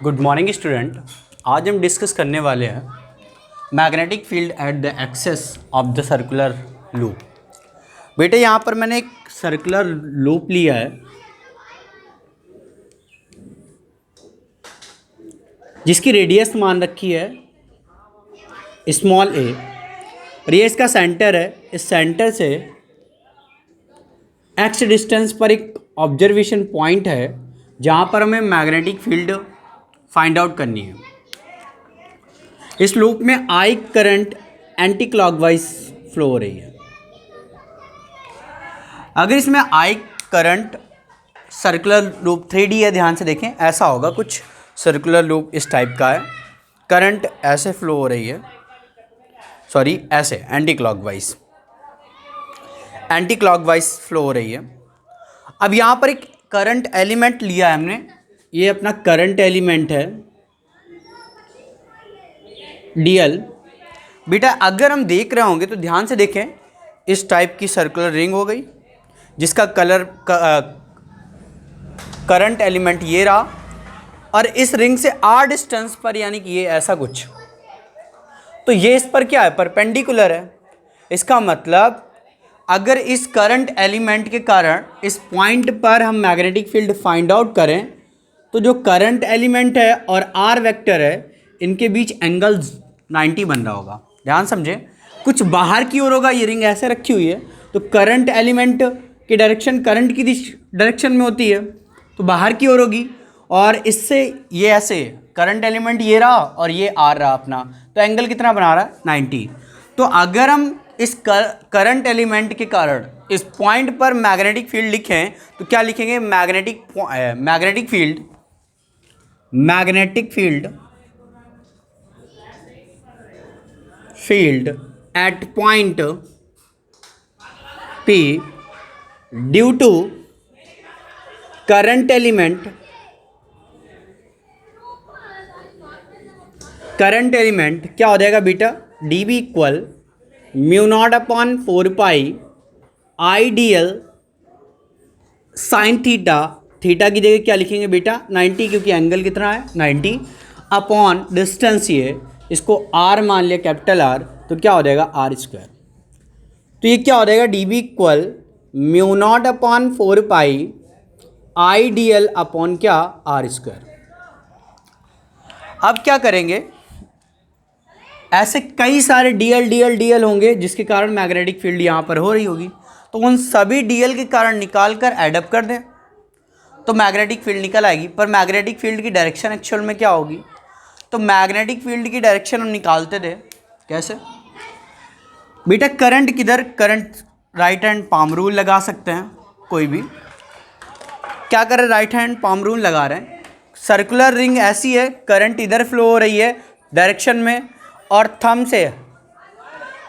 Good morning student. आज हम discuss करने वाले हैं magnetic field at the axis of the circular loop. बेटे यहाँ पर मैंने एक सर्कुलर लूप लिया है जिसकी रेडियस मान रखी है स्मॉल ए और ये इसका सेंटर है। इस सेंटर से एक्स डिस्टेंस पर एक ऑब्जर्वेशन पॉइंट है जहाँ पर हमें मैग्नेटिक फील्ड फाइंड आउट करनी है। इस लूप में I current anti clockwise flow हो रही है। अगर इसमें I current circular loop 3D है, ध्यान से देखें, ऐसा होगा कुछ सर्कुलर लूप इस टाइप का है। करंट ऐसे फ्लो हो रही है, सॉरी ऐसे एंटी क्लॉकवाइज फ्लो हो रही है। अब यहाँ पर एक करंट एलिमेंट लिया है हमने, ये अपना करंट एलिमेंट है डीएल। बेटा अगर हम देख रहे होंगे तो ध्यान से देखें, इस टाइप की सर्कुलर रिंग हो गई जिसका करंट एलिमेंट ये रहा और इस रिंग से आर डिस्टेंस पर यानी कि ये ऐसा कुछ, तो ये इस पर क्या है, परपेंडिकुलर है। इसका मतलब अगर इस करंट एलिमेंट के कारण इस पॉइंट पर हम मैग्नेटिक फील्ड फाइंड आउट करें तो जो करंट एलिमेंट है और आर वेक्टर है इनके बीच एंगल 90 बन रहा होगा। ध्यान समझे, कुछ बाहर की ओर होगा, ये रिंग ऐसे रखी हुई है तो करंट एलिमेंट की डायरेक्शन करंट की डायरेक्शन में होती है तो बाहर की ओर होगी, और इससे ये ऐसे करंट एलिमेंट ये रहा और ये आर रहा अपना, तो एंगल कितना बना रहा है, 90। तो अगर हम इस करंट एलिमेंट के कारण इस पॉइंट पर मैग्नेटिक फील्ड लिखें तो क्या लिखेंगे, magnetic field at point P due to current element क्या हो जाएगा बेटा, dB equal mu not upon 4 I D L sine theta. Theta की जगह क्या लिखेंगे बेटा, 90, क्योंकि एंगल कितना है 90, अपॉन डिस्टेंस ये इसको r मान लिया, कैपिटल R, तो क्या हो जाएगा r²। तो ये क्या हो जाएगा, dB equal mu not upon 4 I D L upon क्या, r²। अब क्या करेंगे, ऐसे कई सारे डीएल होंगे जिसके कारण मैग्नेटिक फील्ड यहाँ पर हो रही होगी, तो उन सभी डीएल के कारण निकाल कर एडअप कर दें तो मैग्नेटिक फील्ड निकल आएगी। पर मैग्नेटिक फील्ड की डायरेक्शन एक्चुअल में क्या होगी, तो मैग्नेटिक फील्ड की डायरेक्शन हम निकालते थे कैसे बेटा, करंट किधर, current right hand palm rule लगा सकते हैं, कोई भी क्या कर रहे हैं, राइट हैंड पाम रूल लगा रहे हैं। सर्कुलर रिंग ऐसी है, करंट इधर फ्लो हो रही है डायरेक्शन में और थंब से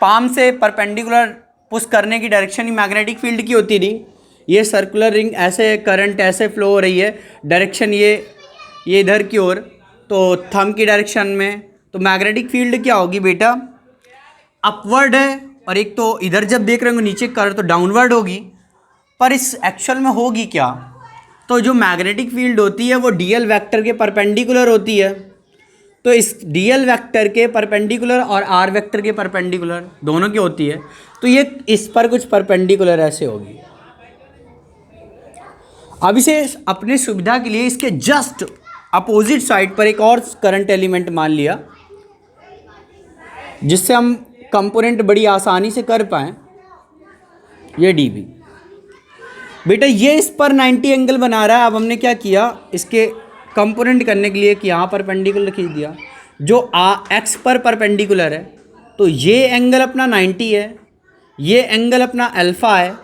पाम से परपेंडिकुलर पुश करने की डायरेक्शन ही मैग्नेटिक फील्ड की होती थी। ये सर्कुलर रिंग ऐसे, करंट ऐसे फ्लो हो रही है, डायरेक्शन ये इधर की ओर, तो थंब की डायरेक्शन में, तो मैग्नेटिक फील्ड क्या होगी बेटा, अपवर्ड है, और एक तो इधर जब देख रहे होंगे नीचे कर तो डाउनवर्ड होगी। पर इस एक्चुअल में होगी क्या, तो जो मैग्नेटिक फील्ड होती है वो डीएल वेक्टर के परपेंडिकुलर होती है, तो इस डीएल वेक्टर के परपेंडिकुलर और आर वेक्टर के परपेंडिकुलर दोनों की होती है, तो ये इस पर कुछ परपेंडिकुलर ऐसे होगी। अब इसे अपने सुविधा के लिए इसके जस्ट अपोजिट साइड पर एक और करंट एलिमेंट मान लिया जिससे हम कंपोनेंट बड़ी आसानी से कर पाएँ, ये डीबी। बेटा ये इस पर 90 एंगल बना रहा है। अब हमने क्या किया, इसके कंपोनेंट करने के लिए कि यहाँ परपेंडिकुलर खींच दिया, जो एक्स पर परपेंडिकुलर है, तो ये एंगल अपना 90 है, ये एंगल अल्फा है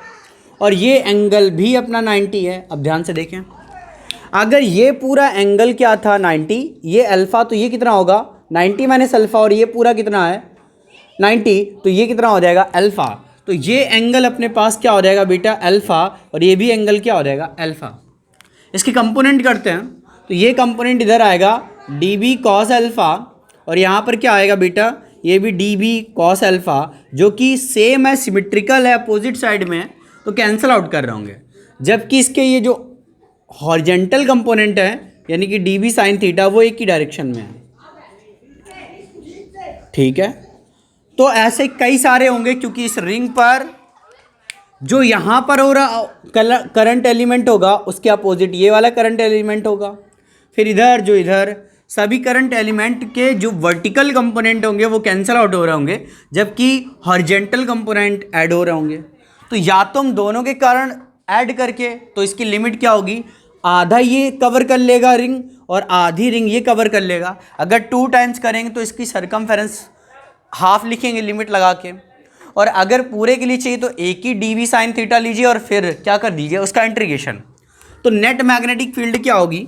और ये एंगल भी अपना 90 है। अब ध्यान से देखें, अगर ये पूरा एंगल क्या था 90, ये अल्फा, तो ये कितना होगा 90 माइनस अल्फा, और ये पूरा कितना है 90, तो ये कितना हो जाएगा अल्फा। तो ये एंगल अपने पास क्या हो जाएगा बेटा, अल्फा, और ये भी एंगल क्या हो जाएगा अल्फा। इसके कंपोनेंट करते हैं तो ये कंपोनेंट इधर आएगा dB cos अल्फ़ा, और यहाँ पर क्या आएगा बेटा, ये भी dB cos अल्फ़ा, जो कि सेम है, सिमेट्रिकल है, अपोजिट साइड में है, तो कैंसिल आउट कर रहे होंगे। जबकि इसके ये जो हॉरिजेंटल कंपोनेंट है यानी कि डी बी साइन थीटा वो एक ही डायरेक्शन में है, ठीक है। तो ऐसे कई सारे होंगे, क्योंकि इस रिंग पर जो यहां पर हो रहा करंट एलिमेंट होगा उसके अपोजिट ये वाला करंट एलिमेंट होगा, फिर इधर जो इधर सभी करंट एलिमेंट के जो वर्टिकल कंपोनेंट होंगे वो कैंसिल आउट हो रहे होंगे, जबकि हॉरिजेंटल कंपोनेंट ऐड हो रहे होंगे। तो या तो हम दोनों के कारण ऐड करके, तो इसकी लिमिट क्या होगी, आधा ये कवर कर लेगा रिंग और आधी रिंग ये कवर कर लेगा। अगर 2 टाइम्स करेंगे तो इसकी सरकमफेरेंस हाफ लिखेंगे लिमिट लगा के, और अगर पूरे के लिए चाहिए तो एक ही डी वी साइन थीटा लीजिए और फिर क्या कर दीजिए उसका इंटीग्रेशन। तो नेट मैग्नेटिक फील्ड क्या होगी,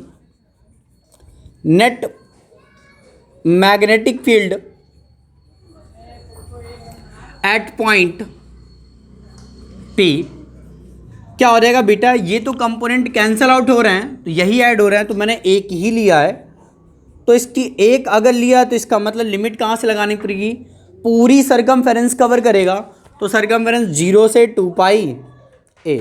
net magnetic field at point P क्या हो जाएगा बेटा, ये तो कंपोनेंट कैंसल आउट हो रहे हैं तो यही ऐड हो रहे हैं, तो मैंने एक ही लिया है, तो इसकी एक अगर लिया तो इसका मतलब लिमिट कहाँ से लगानी पड़ेगी, पूरी सरकमफेरेंस कवर करेगा, तो सरकमफेरेंस 0 से 2 पाई ए।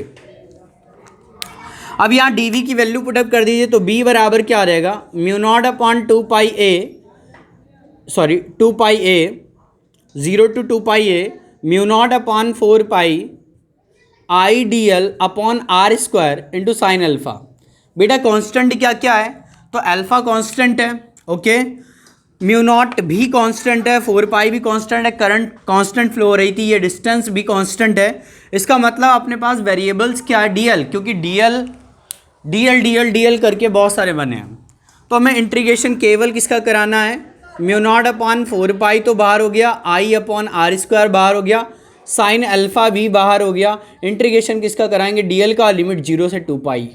अब यहाँ डी वी की वैल्यू पुटअप कर दीजिए, तो बी बराबर क्या आ जाएगा, mu not upon 2 pi A, sorry 2 pi A, 0 to 2 pi A, mu not upon 4 pi I D L upon R square into sine alpha. बेटा कांस्टेंट क्या क्या है, तो अल्फा कांस्टेंट है, ओके, म्यू नॉट भी कांस्टेंट है, 4 पाई भी constant है, करंट कांस्टेंट फ्लो हो रही थी, ये डिस्टेंस भी कांस्टेंट है। इसका मतलब अपने पास वेरिएबल्स क्या है, डी एल, क्योंकि डी एल करके बहुत सारे बने हैं। तो हमें इंटीग्रेशन केवल किसका कराना है, म्यू नॉट अपॉन 4 पाई तो बाहर हो गया, आई अपॉन आर स्क्वायर बाहर हो गया, साइन अल्फा भी बाहर हो गया, इंटीग्रेशन किसका कराएंगे, डी एल का, लिमिट 0 से 2 पाई।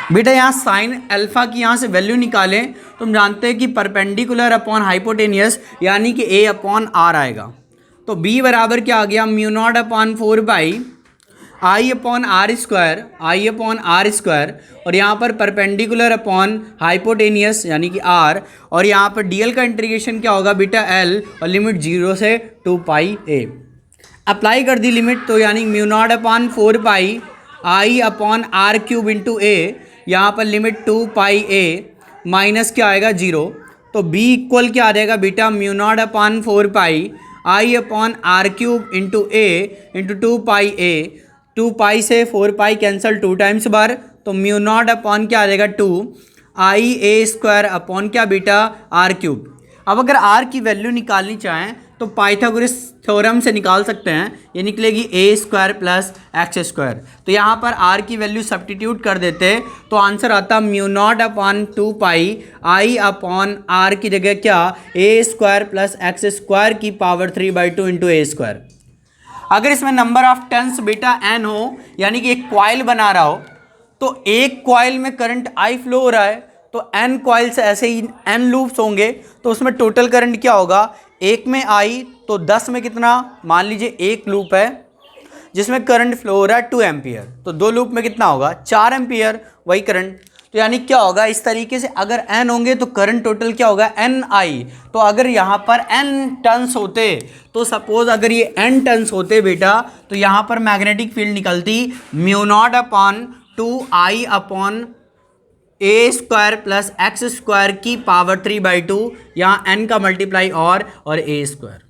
बेटा यहाँ साइन अल्फा की यहाँ से वैल्यू निकालें तो हम जानते हैं कि परपेंडिकुलर अपॉन हाइपोटेनियस यानी कि ए अपॉन आर आएगा। तो बी बराबर क्या आ गया, mu not upon 4 by I upon R square, और यहाँ पर परपेंडिकुलर अपॉन हाइपोटेनियस यानी कि आर, और यहाँ पर डी एल का इंटीग्रेशन क्या होगा बेटा एल, और लिमिट 0 से 2 पाई ए। अप्लाई कर दी लिमिट, तो यानी mu not upon 4 pi I upon are cube into a, यहाँ पर लिमिट 2 पाई ए माइनस क्या आएगा 0, तो बी इक्वल क्या आ जाएगा बेटा, mu not upon 4 pi I upon are cube into A into 2 pi A, 2 pi से 4 पाई कैंसिल 2 टाइम्स बार, तो म्यू नॉट अपॉन क्या आ जाएगा 2 आई ए स्क्वायर अपॉन क्या बेटा आर क्यूब। अब अगर आर की वैल्यू निकालनी चाहें तो पाइथागोरस थ्योरम से निकाल सकते हैं, ये निकलेगी ए स्क्वायर प्लस एक्स स्क्वायर। तो यहाँ पर आर की वैल्यू सब्स्टिट्यूट कर देते तो आंसर आता mu not upon 2 pi I upon R की जगह क्या, A square plus X square की पावर 3/2 इंटू ए स्क्वायर। अगर इसमें नंबर ऑफ टर्न्स बेटा एन हो, यानी कि एक कॉइल बना रहा हो, तो एक कॉइल में करंट आई फ्लो हो रहा है, तो एन कॉइल से ऐसे ही एन लूप्स होंगे, तो उसमें टोटल करंट क्या होगा, एक में आई तो 10 में कितना, मान लीजिए एक लूप है जिसमें करंट फ्लो हो रहा है 2 एम्पियर, तो 2 लूप में कितना होगा 4 एम्पियर वही करंट। तो यानी क्या होगा, इस तरीके से अगर एन होंगे तो करंट टोटल क्या होगा एन आई। तो अगर यहाँ पर एन टर्न्स होते, तो सपोज अगर ये एन टर्न्स होते बेटा, तो यहाँ पर मैग्नेटिक फील्ड निकलती म्यू नॉट अपॉन 2 आई अपॉन ए स्क्वायर प्लस एक्स स्क्वायर की पावर 3/2, यहाँ एन का मल्टीप्लाई और ए स्क्वायर।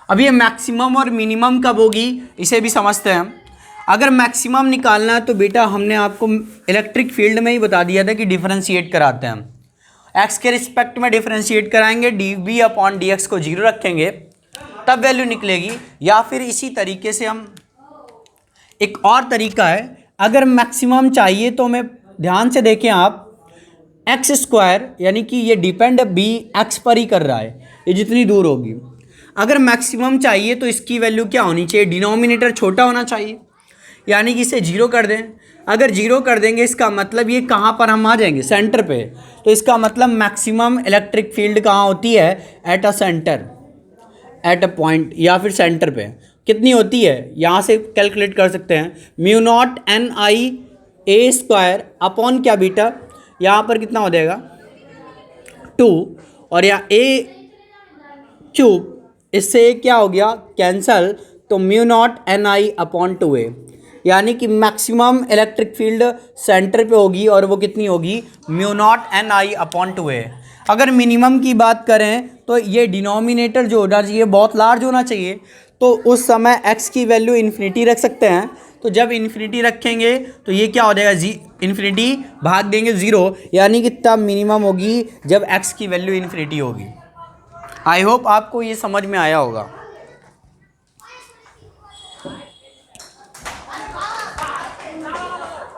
अब ये मैक्सिमम और मिनिमम कब होगी इसे भी समझते हैं हम। अगर मैक्सिमम निकालना है तो बेटा हमने आपको इलेक्ट्रिक फील्ड में ही बता दिया था कि डिफरेंशिएट कराते हैं हम, एक्स के रिस्पेक्ट में डिफरेंशिएट कराएंगे, D B upon D X को 0 रखेंगे तब वैल्यू निकलेगी। या फिर इसी तरीके से हम, एक और तरीका है, अगर मैक्सिमम चाहिए तो हमें ध्यान से देखें आप, एक्स स्क्वायर यानी कि ये डिपेंड बी एक्स पर ही कर रहा है, ये जितनी दूर होगी। अगर मैक्सिमम चाहिए तो इसकी वैल्यू क्या होनी चाहिए, डिनोमिनेटर छोटा होना चाहिए, यानी कि इसे 0 कर दें। अगर 0 कर देंगे इसका मतलब ये कहाँ पर हम आ जाएंगे, सेंटर पे। तो इसका मतलब मैक्सिमम इलेक्ट्रिक फील्ड कहाँ होती है, at a centre, at a point, या फिर सेंटर पे कितनी होती है, यहाँ से कैलकुलेट कर सकते हैं, mu not an I A square upon क्या बीटा, यहाँ पर कितना हो जाएगा 2, और यहाँ ए क्यूब, इससे क्या हो गया कैंसल, तो mu not an I upon 2 ए। यानी कि मैक्सिमम इलेक्ट्रिक फील्ड सेंटर पे होगी और वो कितनी होगी, mu not an I upon 2a। अगर मिनिमम की बात करें तो ये डिनोमिनेटर जो होना चाहिए बहुत लार्ज होना चाहिए, तो उस समय x की वैल्यू इन्फिनिटी रख सकते हैं। तो जब इन्फिनिटी रखेंगे तो ये क्या हो जाएगा, इन्फिनिटी भाग देंगे 0, यानी कि तब मिनिमम होगी जब x की वैल्यू इन्फिनिटी होगी। आई होप आपको ये समझ में आया होगा।